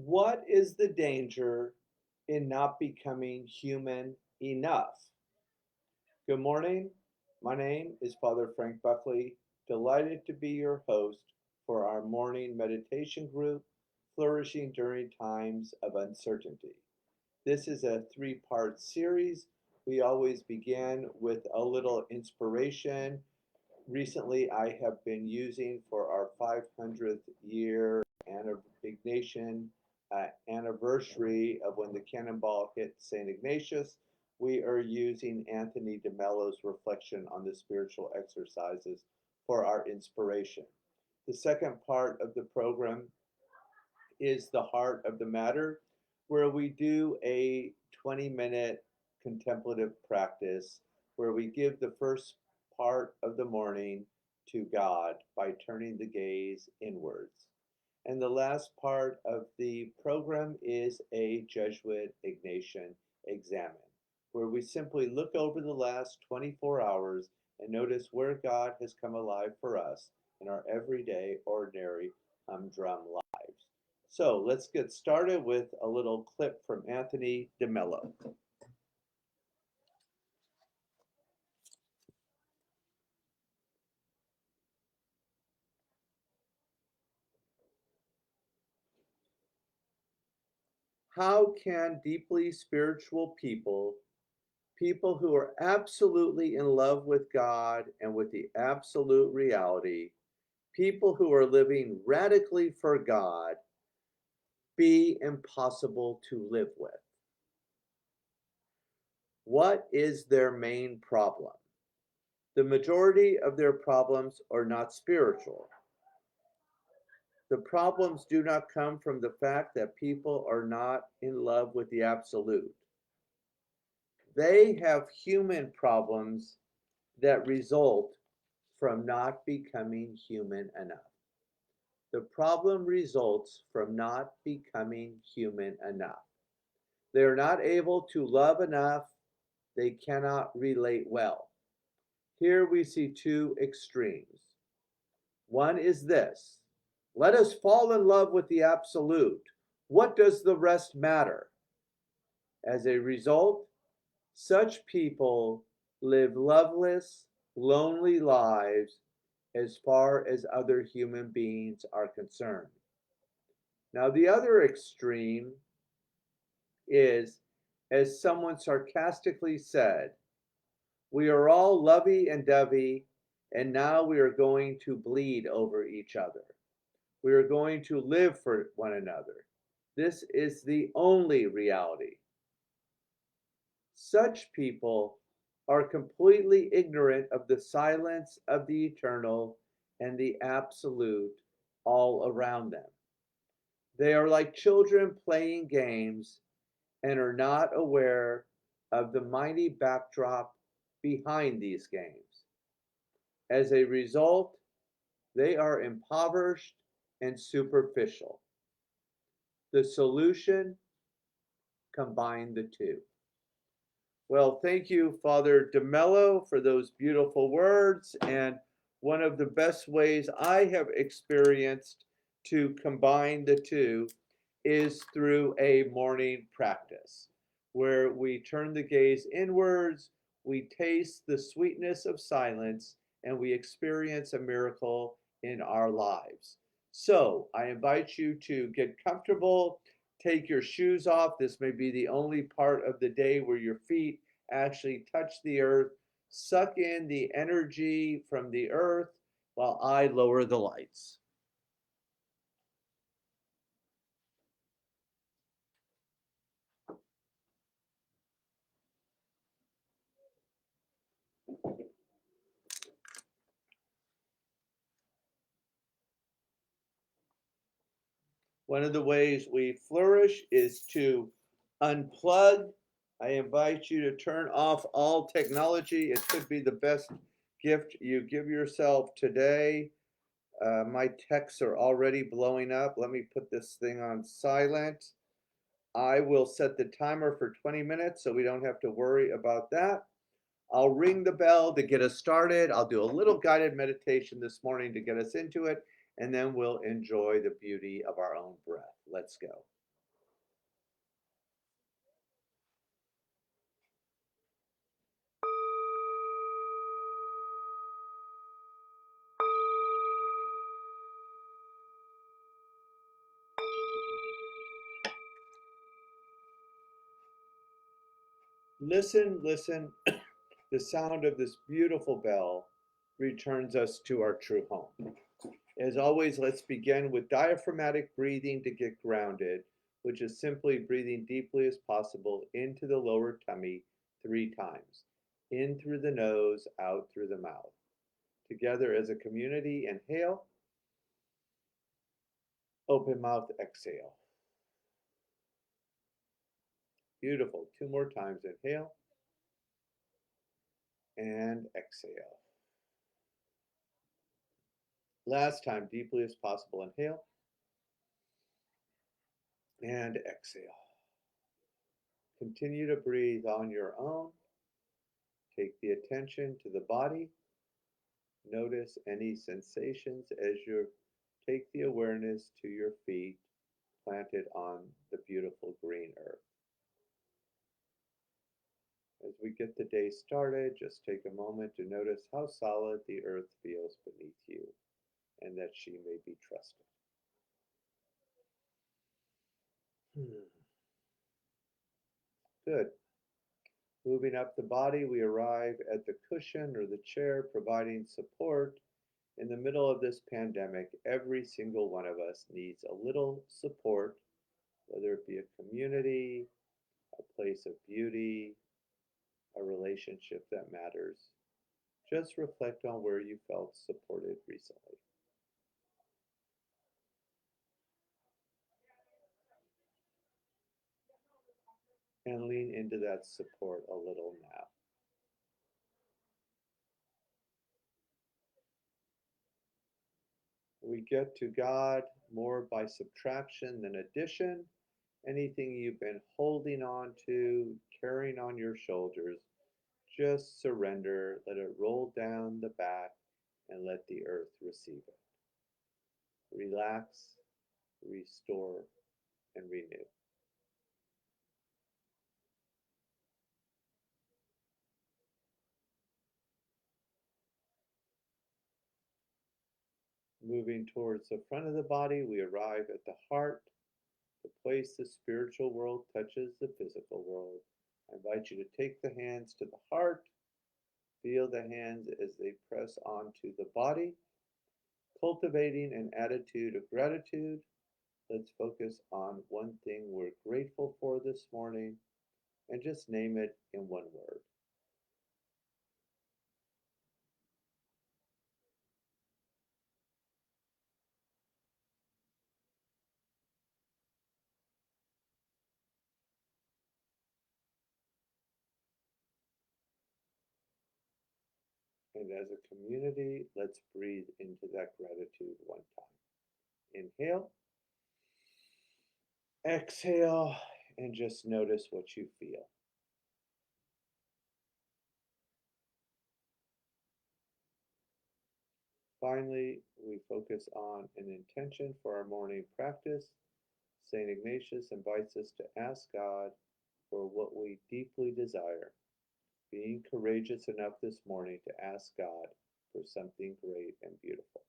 What is the danger in not becoming human enough? Good morning. My name is Father Frank Buckley. Delighted to be your host for our morning meditation group, Flourishing During Times of Uncertainty. This is a three-part series. We always begin with a little inspiration. Recently, I have been using for our 500th year Ignatian anniversary of when the cannonball hit St. Ignatius. We are using Anthony DeMello's reflection on the spiritual exercises for our inspiration. The second part of the program is the heart of the matter, where we do a 20-minute contemplative practice where we give the first part of the morning to God by turning the gaze inwards. And the last part of the program is a Jesuit Ignatian examine, where we simply look over the last 24 hours and notice where God has come alive for us in our everyday, ordinary, humdrum lives. So let's get started with a little clip from Anthony DeMello. How can deeply spiritual people, people who are absolutely in love with God and with the absolute reality, people who are living radically for God, be impossible to live with? What is their main problem? The majority of their problems are not spiritual. The problems do not come from the fact that people are not in love with the absolute. They have human problems that result from not becoming human enough. The problem results from not becoming human enough. They are not able to love enough. They cannot relate well. Here we see two extremes. One is this: let us fall in love with the absolute. What does the rest matter? As a result, such people live loveless, lonely lives as far as other human beings are concerned. Now, the other extreme is, as someone sarcastically said, we are all lovey and dovey, and now we are going to bleed over each other. We are going to live for one another. This is the only reality. Such people are completely ignorant of the silence of the eternal and the absolute all around them. They are like children playing games and are not aware of the mighty backdrop behind these games. As a result, they are impoverished and superficial. The solution: combine the two. Well, thank you, Father DeMello, for those beautiful words. And one of the best ways I have experienced to combine the two is through a morning practice where we turn the gaze inwards, we taste the sweetness of silence, and we experience a miracle in our lives. So I invite you to get comfortable, take your shoes off. This may be the only part of the day where your feet actually touch the earth. Suck in the energy from the earth while I lower the lights. One of the ways we flourish is to unplug. I invite you to turn off all technology. It could be the best gift you give yourself today. My texts are already blowing up. Let me put this thing on silent. I will set the timer for 20 minutes so we don't have to worry about that. I'll ring the bell to get us started. I'll do a little guided meditation this morning to get us into it, and then we'll enjoy the beauty of our own breath. Let's go. Listen, listen. The sound of this beautiful bell returns us to our true home. As always, let's begin with diaphragmatic breathing to get grounded, which is simply breathing deeply as possible into the lower tummy 3 times. In through the nose, out through the mouth. Together as a community, inhale, open mouth, exhale. Beautiful. 2 more times. Inhale and exhale. Last time, deeply as possible. Inhale and exhale. Continue to breathe on your own. Take the attention to the body. Notice any sensations as you take the awareness to your feet planted on the beautiful green earth. As we get the day started, just take a moment to notice how solid the earth feels beneath you and that she may be trusted. Good. Moving up the body, we arrive at the cushion or the chair, providing support. In the middle of this pandemic, every single one of us needs a little support, whether it be a community, a place of beauty, a relationship that matters. Just reflect on where you felt supported recently. And lean into that support a little now. We get to God more by subtraction than addition. Anything you've been holding on to, carrying on your shoulders, just surrender, let it roll down the back, and let the earth receive it. Relax, restore, and renew. Moving towards the front of the body, we arrive at the heart, the place the spiritual world touches the physical world. I invite you to take the hands to the heart, feel the hands as they press onto the body, cultivating an attitude of gratitude. Let's focus on one thing we're grateful for this morning and just name it in one word. And as a community, let's breathe into that gratitude one time. Inhale, exhale, and just notice what you feel. Finally, we focus on an intention for our morning practice. St. Ignatius invites us to ask God for what we deeply desire, being courageous enough this morning to ask God for something great and beautiful.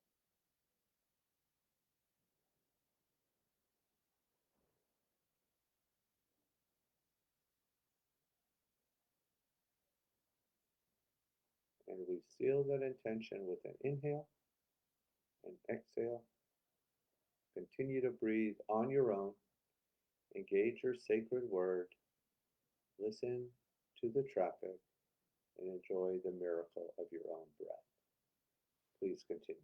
And we seal that intention with an inhale and exhale. Continue to breathe on your own. Engage your sacred word. Listen to the traffic and enjoy the miracle of your own breath. Please continue.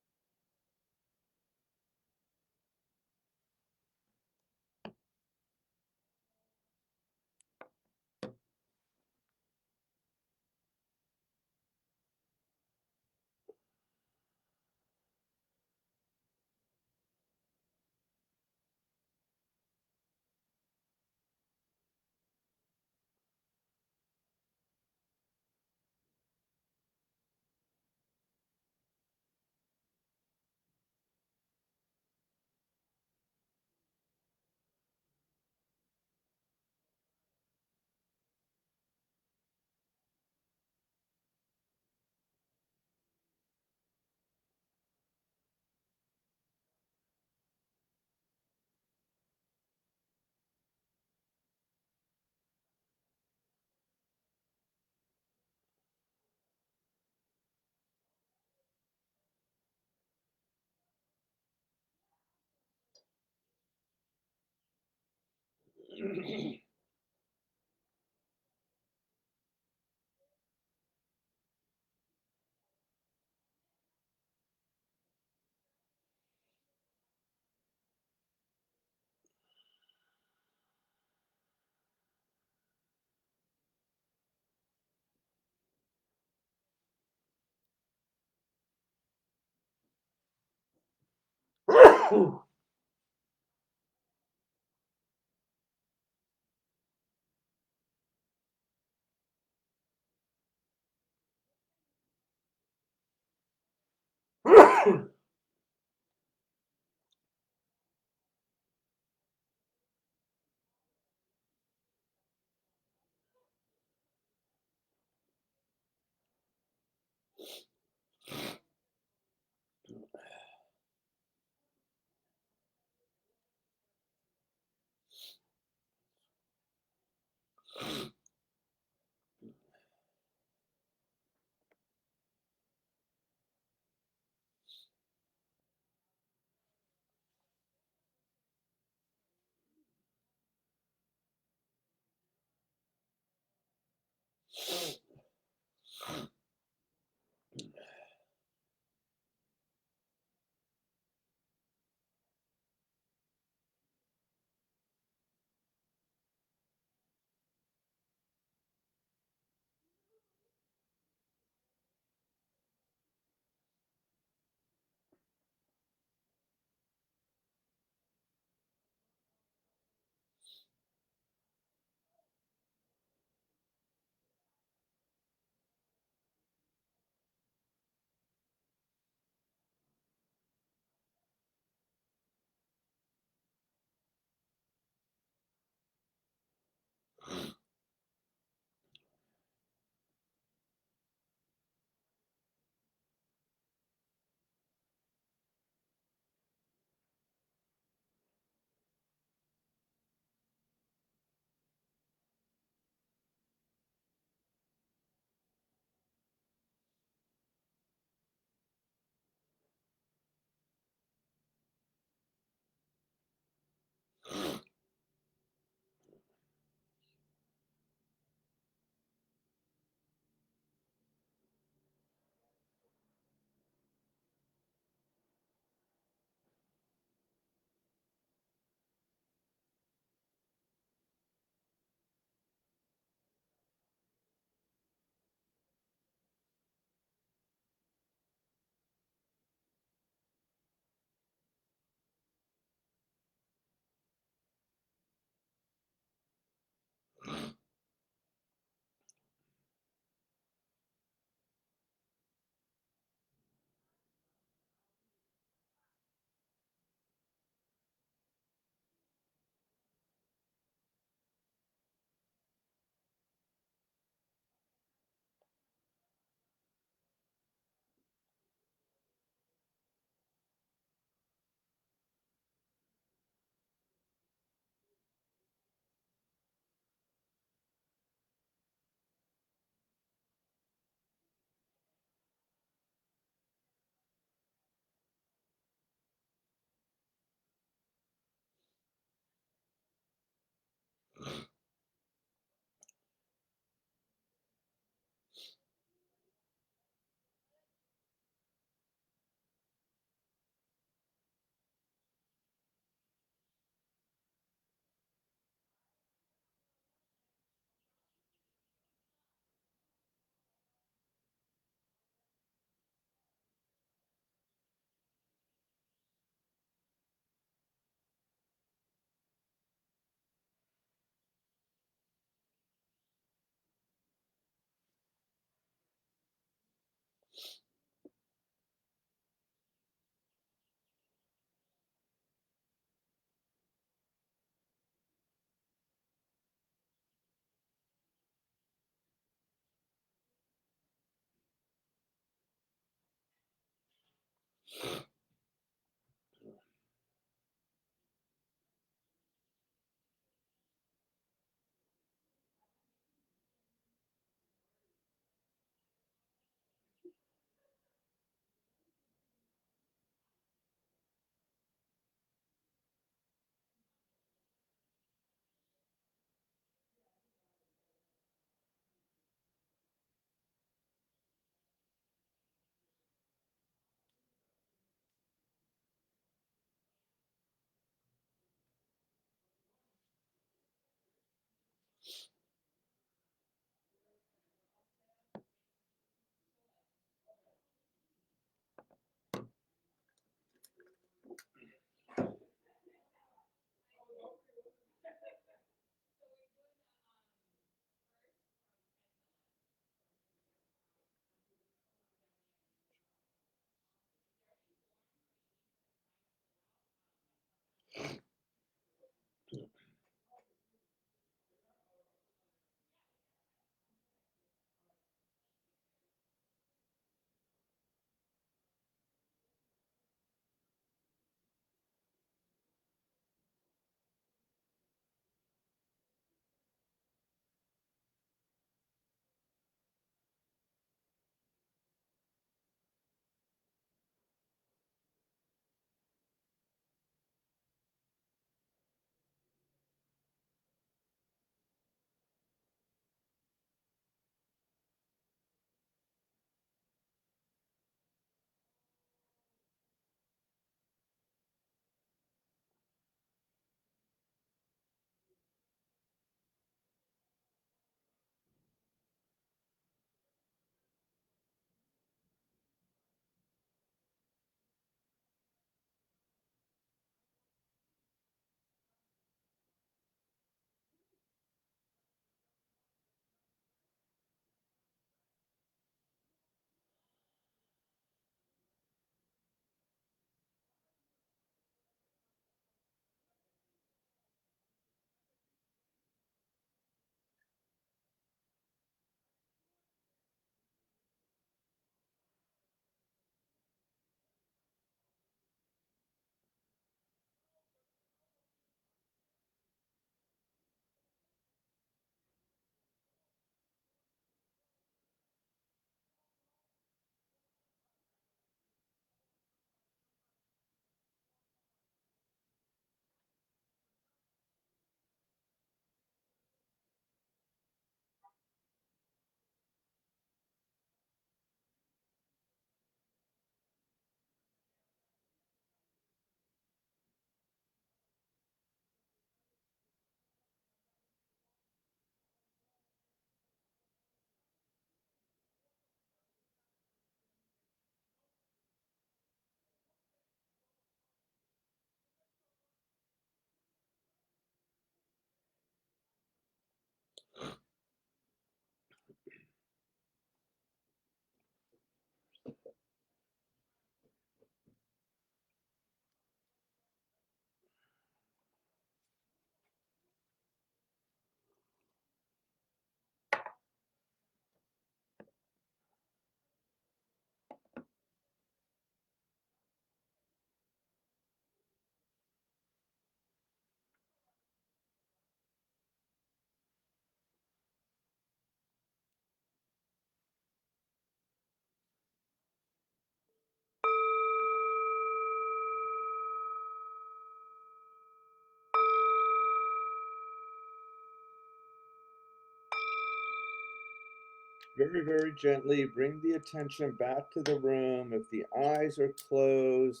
very, very gently bring the attention back to the room. If the eyes are closed,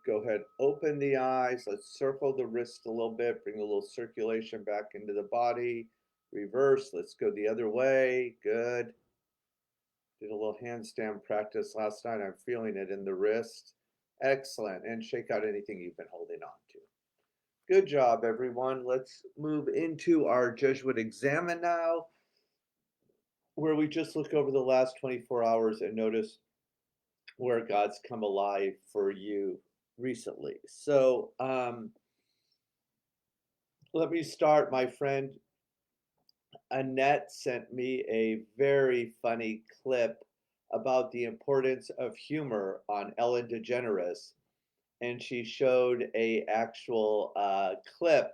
go ahead, open the eyes. Let's circle the wrist a little bit, bring a little circulation back into the body. Reverse, let's go the other way. Good. Did a little handstand practice last night. I'm feeling it in the wrist. Excellent. And shake out anything you've been holding on to. Good job, everyone. Let's move into our Jesuit Examine now, where we just look over the last 24 hours and notice where God's come alive for you recently. So let me start. My friend Annette sent me a very funny clip about the importance of humor on Ellen DeGeneres, and she showed a actual clip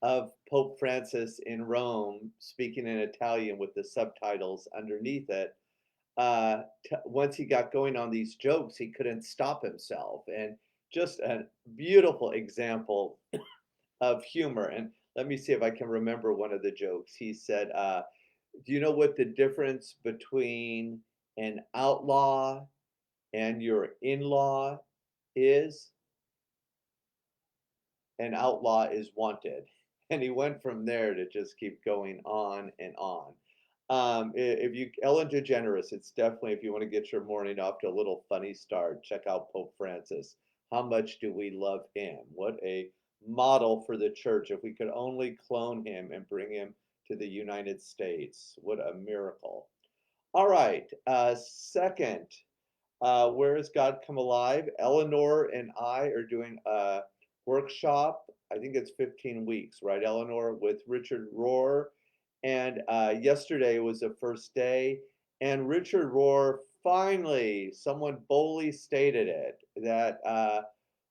of Pope Francis in Rome speaking in Italian with the subtitles underneath it. Once he got going on these jokes, he couldn't stop himself, and just a beautiful example of humor. And let me see if I can remember one of the jokes. He said, "Do you know what the difference between an outlaw and your in-law is?" An outlaw is wanted. And he went from there to just keep going on and on. If you, Ellen DeGeneres, it's definitely, if you want to get your morning off to a little funny start, check out Pope Francis. How much do we love him? What a model for the church. If we could only clone him and bring him to the United States, what a miracle. All right, second, where has God come alive? Eleanor and I are doing a workshop. I think it's 15 weeks, right, Eleanor, with Richard Rohr. And yesterday was the first day. And Richard Rohr finally, someone boldly stated it, that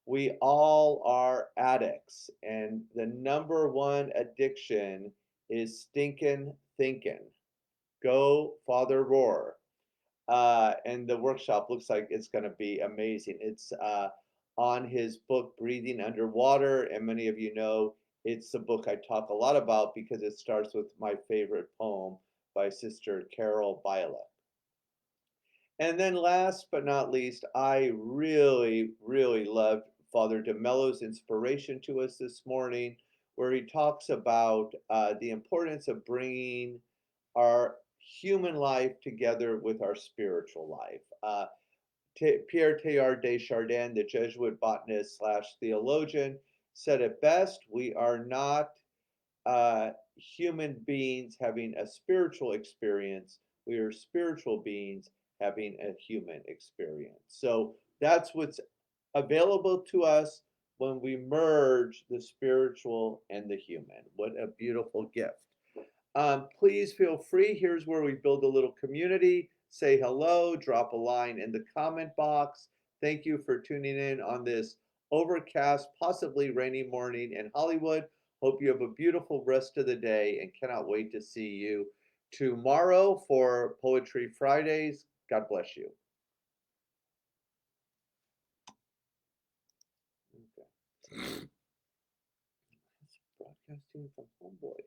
we all are addicts. And the number one addiction is stinking thinking. Go, Father Rohr. And the workshop looks like it's going to be amazing. It's on his book, Breathing Underwater. And many of you know it's the book I talk a lot about because it starts with my favorite poem by Sister Carol Bialik. And then last but not least, I really, really loved Father DeMello's inspiration to us this morning, where he talks about the importance of bringing our human life together with our spiritual life. Pierre Teilhard de Chardin, the Jesuit botanist slash theologian, said it best: we are not human beings having a spiritual experience, we are spiritual beings having a human experience. So that's what's available to us when we merge the spiritual and the human. What a beautiful gift. Please feel free. Here's where we build a little community. Say hello, drop a line in the comment box. Thank you for tuning in on this overcast, possibly rainy morning in Hollywood. Hope you have a beautiful rest of the day and cannot wait to see you tomorrow for Poetry Fridays. God bless you. Okay. Broadcasting from Homeboy.